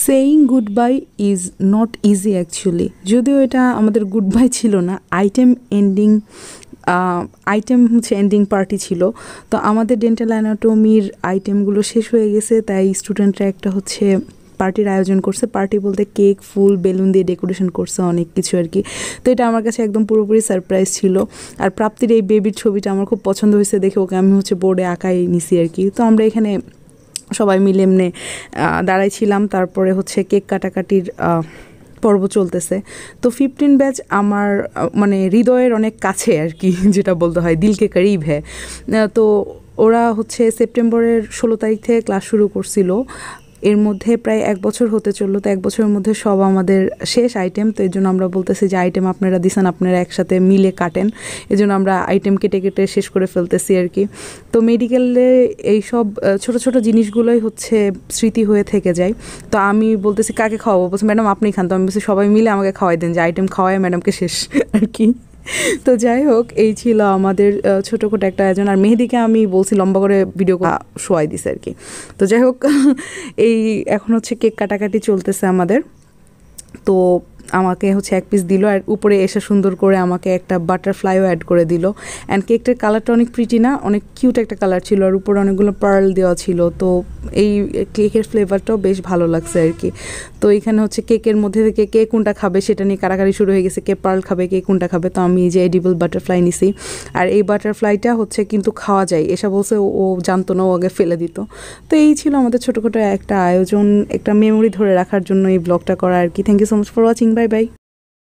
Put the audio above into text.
Saying good bye is not easy actually, যদিও এটা আমাদের গুড বাই ছিল না, আইটেম হচ্ছে এন্ডিং পার্টি ছিল। তো আমাদের ডেন্টাল অ্যানাটমির আইটেমগুলো শেষ হয়ে গেছে, তাই স্টুডেন্টরা একটা হচ্ছে পার্টির আয়োজন করছে। পার্টি বলতে কেক, ফুল, বেলুন দিয়ে ডেকোরেশন করছে, অনেক কিছু আর কি। তো এটা আমার কাছে একদম পুরোপুরি সারপ্রাইজ ছিল। আর প্রাপ্তির এই বেবির ছবিটা আমার খুব পছন্দ হয়েছে দেখে, ওকে আমি হচ্ছে বোর্ডে আঁকাই নিছি আর কি। তো আমরা এখানে সবাই মিলে এমনি দাঁড়াইছিলাম, তারপরে হচ্ছে কেক কাটাকাটির পর্ব চলতেছে। তো 15 ব্যাচ আমার মানে হৃদয়ের অনেক কাছে আর কি, যেটা বলতে হয় দিলকে করিব হ্যাঁ। তো ওরা হচ্ছে সেপ্টেম্বরের 16 তারিখ থেকে ক্লাস শুরু করছিল, এর মধ্যে প্রায় 1 বছর হতে চললো। তো 1 বছরের মধ্যে সব আমাদের শেষ আইটেম। তো এই জন্য আমরা বলতেছি যে আইটেম আপনারা দিছেন, আপনারা একসাথে মিলে কাটেন। এই জন্য আমরা আইটেম কেটে কেটে শেষ করে ফেলতেছি আর কি। তো মেডিকেলে এইসব ছোটো ছোটো জিনিসগুলোই হচ্ছে স্মৃতি হয়ে থেকে যায়। তো আমি বলতেছি কাকে খাওয়াবো, বলছি ম্যাডাম আপনি খান। তো আমি বলছি সবাই মিলে আমাকে খাওয়াই দেন, যে আইটেম খাওয়াই ম্যাডামকে শেষ আর কি। তো যাই হোক, এই ছিল আমাদের ছোটোখাটো একটা আয়োজন। আর মেহেদিকে আমি বলছি লম্বা করে ভিডিও শোয়াই দিছে আর কি। তো যাই হোক, এই এখন হচ্ছে কেক কাটাকাটি চলতেছে আমাদের। তো আমাকে হচ্ছে 1 পিস দিল, আর উপরে এসে সুন্দর করে আমাকে একটা বাটারফ্লাইও অ্যাড করে দিল। অ্যান্ড কেকটার কালারটা অনেক প্রিটি না, অনেক কিউট একটা কালার ছিল, আর উপরে অনেকগুলো পার্ল দেওয়া ছিল। তো এই কেকের ফ্লেভারটাও বেশ ভালো লাগছে আর কি। তো এখানে হচ্ছে কেকের মধ্যে থেকে কে কোনটা খাবে সেটা নিয়ে কারাকারি শুরু হয়ে গেছে, কে পার্ল খাবে, কে কোনটা খাবে। তো আমি এই যে এডিবল বাটারফ্লাই নিছি, আর এই বাটারফ্লাইটা হচ্ছে কিন্তু খাওয়া যায়, এসব বলছে ও জানতো না, ও আগে ফেলে দিত। তো এই ছিল আমাদের ছোটোখাটো একটা আয়োজন, একটা মেমোরি ধরে রাখার জন্য এই ব্লগটা করা আর কি। Thank you so much for watching, bye by.